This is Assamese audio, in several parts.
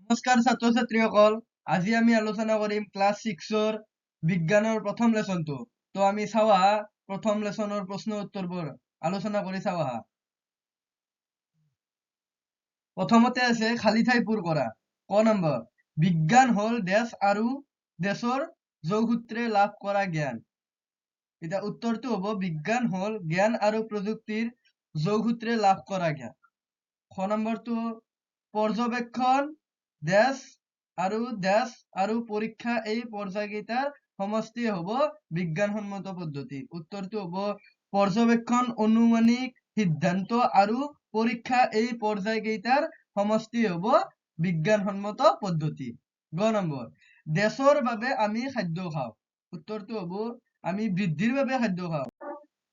নমস্কাৰ ছাত্ৰ ছাত্ৰীসকল, আজি আমি আলোচনা কৰিম ক্লাছ 6ৰ বিজ্ঞানৰ প্ৰথম লেচনটো। তো আমি চাওঁ আহা প্ৰথম লেচনৰ প্ৰশ্ন উত্তৰবোৰ আলোচনা কৰি চাওঁ আহা। প্ৰথমতে আছে খালী ঠাই পূৰ কৰা। ক নম্বৰ, বিজ্ঞান হ'ল দেশ আৰু দেশৰ যোগসূত্ৰে লাভ কৰা জ্ঞান। এতিয়া উত্তৰটো হ'ব বিজ্ঞান হ'ল জ্ঞান আৰু প্ৰযুক্তিৰ যোগসূত্ৰে লাভ কৰা জ্ঞান। খ নম্বৰটো পৰ্যবেক্ষণ, দেশ আৰু পৰীক্ষা এই পৰ্যায়কেইটাৰ সমষ্টিয়ে হ'ব বিজ্ঞানসন্মত পদ্ধতি। উত্তৰটো হ'ব পৰ্যবেক্ষণ, অনুমানিক, সিদ্ধান্ত আৰু পৰীক্ষা এই পৰ্যায়কেইটাৰ সমষ্টিয়ে হ'ব বিজ্ঞানসন্মত পদ্ধতি। গ নম্বৰ, দেশৰ বাবে আমি খাদ্য খাওঁ। উত্তৰটো হ'ব আমি বৃদ্ধিৰ বাবে খাদ্য খাওঁ।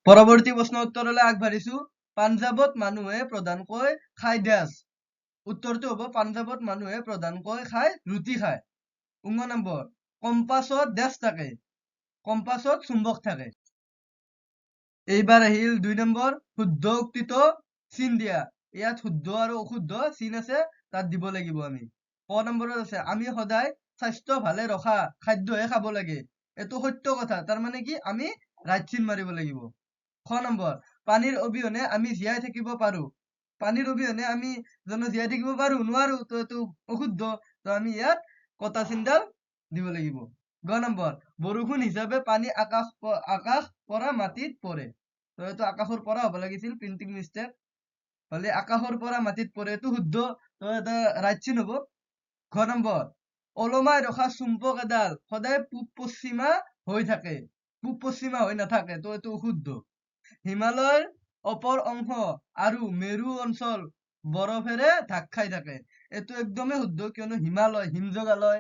পৰৱৰ্তী প্ৰশ্ন উত্তৰলৈ আগবাঢ়িছো। পাঞ্জাৱত মানুহে প্ৰধানকৈ খায় দেশ। উত্তৰটো হ'ব পাঞ্জাৱত মানুহে প্ৰধানকৈ খায় ৰুটি খায়। উঙ নম্বৰ, কম্পাছত দেশ থাকে, কম্পাছত চুম্বক থাকে। এইবাৰ আহিল 2 নম্বৰ, শুদ্ধ উক্তিটো চিন দিয়া। ইয়াত শুদ্ধ আৰু অশুদ্ধ চিন আছে, তাত দিব লাগিব আমি। ক নম্বৰত আছে আমি সদায় স্বাস্থ্য ভালে ৰখা খাদ্যহে খাব লাগে। এইটো সত্য কথা, তাৰমানে কি আমি ৰাইট চিন মাৰিব লাগিব। খ নম্বৰ, পানীৰ অবিহনে আমি জীয়াই থাকিব পাৰো। পানীৰ অবিহনে আমি জানো জীয়াই থাকিব পাৰো? নোৱাৰো, তো এইটো অশুদ্ধ, তো আমি ইয়াত কটা চিনডাল দিব লাগিব। গ নম্বৰ, বৰষুণ হিচাপে পানী আকাশ পৰা মাটিত পৰে। তো এইটো আকাশৰ পৰা হ'ব লাগিছিল, প্ৰিন্টিং মিষ্টেক হলে আকাশৰ পৰা মাটিত পৰে, এইটো শুদ্ধ, তো এটা ৰাইট চিন হ'ব। ঘ নম্বৰ, ওলমাই ৰখা চুম্বক এডাল সদায় পূব পশ্চিমা হৈ থাকে, পূব পশ্চিমা হৈ নাথাকে, তো এইটো অশুদ্ধ। হিমালয়ৰ অপৰ অংশ আৰু মেৰু অঞ্চল বৰফেৰে ঢাক খাই থাকে। এইটো একদমেই শুদ্ধ, কিয়নো হিমালয় হিমজগালয়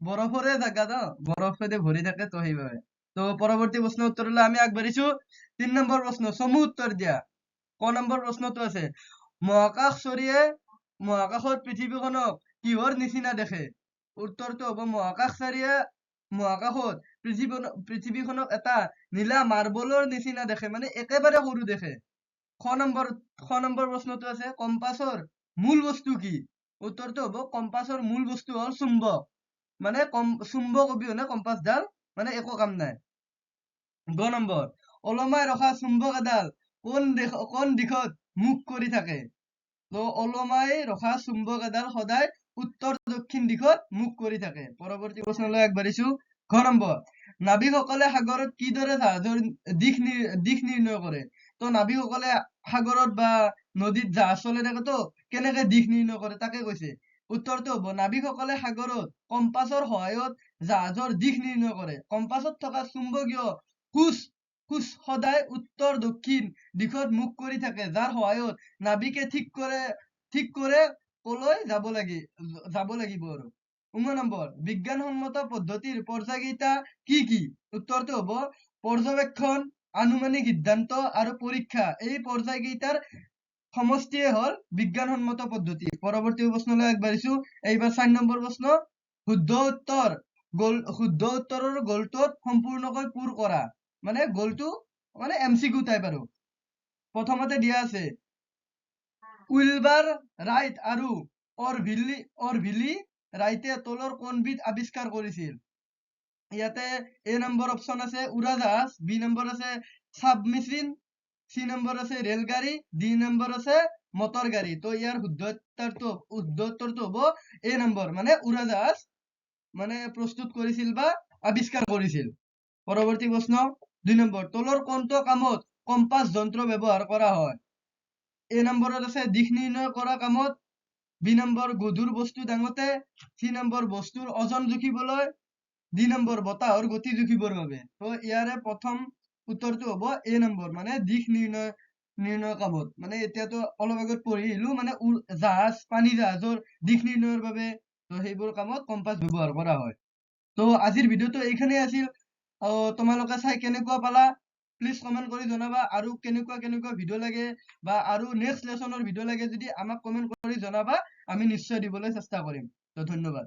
বৰফৰে জাগা ন, বৰফেৰে ভৰি থাকে, তো সেইবাবে। তো পৰৱৰ্তী প্ৰশ্ন উত্তৰলৈ আমি আগবাঢ়িছো। 3 নম্বৰ প্ৰশ্ন, চমু উত্তৰ দিয়া। ক নম্বৰ প্ৰশ্নটো আছে মহাকাশত পৃথিৱীখনক কিহৰ নিচিনা দেখে? উত্তৰটো হ'ব মহাকাশত পৃথিৱীখনক এটা নীলা মাৰ্বলৰ নিচিনা দেখে, মানে একেবাৰে সৰু দেখে। খ নম্বৰ প্ৰশ্নটো আছে কম্পাছৰ মূল বস্তু কি? উত্তৰটো হ'ব কম্পাছৰ মূল বস্তু হ'ল চুম্বক, মানে চুম্বক অবিহনে কম্পাছডাল মানে একো কাম নাই। গ নম্বৰ, ওলমাই ৰখা চুম্বক এডাল কোন দিশত মুখ কৰি থাকে? তো ওলমাই ৰখা চুম্বক এডাল সদায় উত্তৰ দক্ষিণ দিশত মুখ কৰি থাকে। পৰৱৰ্তী প্ৰশ্নলৈ আগবাঢ়িছো। ঘ নম্বৰ, নাবিকসকলে সাগৰত কিদৰে জাহাজৰ দিশ নিৰ্ণয় কৰে? তো নাবিকসকলে সাগৰত বা নদীত জাহাজ চলাই থাকেতো, কেনেকে দিশ নিৰ্ণয় কৰে তাকে কৈছে। উত্তৰটো হ'ব নাবিকসকলে সাগৰত কম্পাছৰ সহায়ত জাহাজৰ দিশ নিৰ্ণয় কৰে। কম্পাছত থকা চুম্বকীয় খোজ সদায় উত্তৰ দক্ষিণ দিশত মুখ কৰি থাকে, যাৰ সহায়ত নাবিকে ঠিক কৰে কলৈ যাব লাগিব আৰু। উম নম্বৰ, বিজ্ঞানসন্মত পদ্ধতিৰ পৰ্যায়কেইটা কি কি? উত্তৰটো হ'ব পৰ্যবেক্ষণ, আনুমানিক সিদ্ধান্ত আৰু পৰীক্ষা এই পৰ্যায়কেইটাৰ সমষ্টিয়ে হ'ল বিজ্ঞানসন্মত পদ্ধতি। পৰৱৰ্তী প্ৰশ্নলৈ আগবাঢ়িছো। এইবাৰ 4 নম্বৰ প্ৰশ্ন, শুদ্ধ উত্তৰৰ গলটোত সম্পূৰ্ণকৈ পূৰ কৰা। মানে গলটো মানে MCQ টাইপ আৰু। প্ৰথমতে দিয়া আছে উইলবাৰ ৰাইট আৰু অৰভিলি ৰাইটে তলৰ কোনবিধ আৱিষ্কাৰ কৰিছিল? ইয়াতে এ নম্বৰ অপচন আছে উৰাজাহাজ, বি নম্বৰ আছে সাবমেৰিন, চি নম্বৰ আছে ৰেলগাড়ী, ডি নম্বৰ আছে মটৰ গাড়ী। তো ইয়াৰ শুদ্ধ উত্তৰটো হ'ব এ নম্বৰ, মানে উৰাজাহাজ মানে প্ৰস্তুত কৰিছিল বা আৱিষ্কাৰ কৰিছিল। পৰৱৰ্তী প্ৰশ্ন 2 নম্বৰ, তলৰ কোনটো কামত কম্পাছ যন্ত্ৰ ব্যৱহাৰ কৰা হয়? এ নম্বৰত আছে দিশ নিৰ্ণয় কৰা কামত, বি নম্বৰ গধুৰ বস্তু দাঙোতে, চি নম্বৰ বস্তুৰ ওজন জুখিবলৈ, ডি নম্বৰ বতাহৰ গতি জুখিবৰ বাবে। তো ইয়াৰে প্ৰথম উত্তৰটো হ'ব এ নম্বৰ, মানে দিশ নিৰ্ণয় কামত। মানে এতিয়াতো অলপ আগত পঢ়ি আহিলো, মানে পানী জাহাজৰ দিশ নিৰ্ণয়ৰ বাবে তো সেইবোৰ কামত কম্পাছ ব্যৱহাৰ কৰা হয়। তো আজিৰ ভিডিঅ'টো এইখিনিয়ে আছিল। তোমালোকে চাই কেনেকুৱা পালা প্লিজ কমেন্ট কৰি জনাবা, আৰু কেনেকুৱা ভিডিঅ' লাগে বা আৰু নেক্সট লেচনৰ ভিডিঅ' লাগে যদি আমাক কমেন্ট কৰি জনাবা, আমি নিশ্চয় দিবলৈ চেষ্টা কৰিম। তো ধন্যবাদ।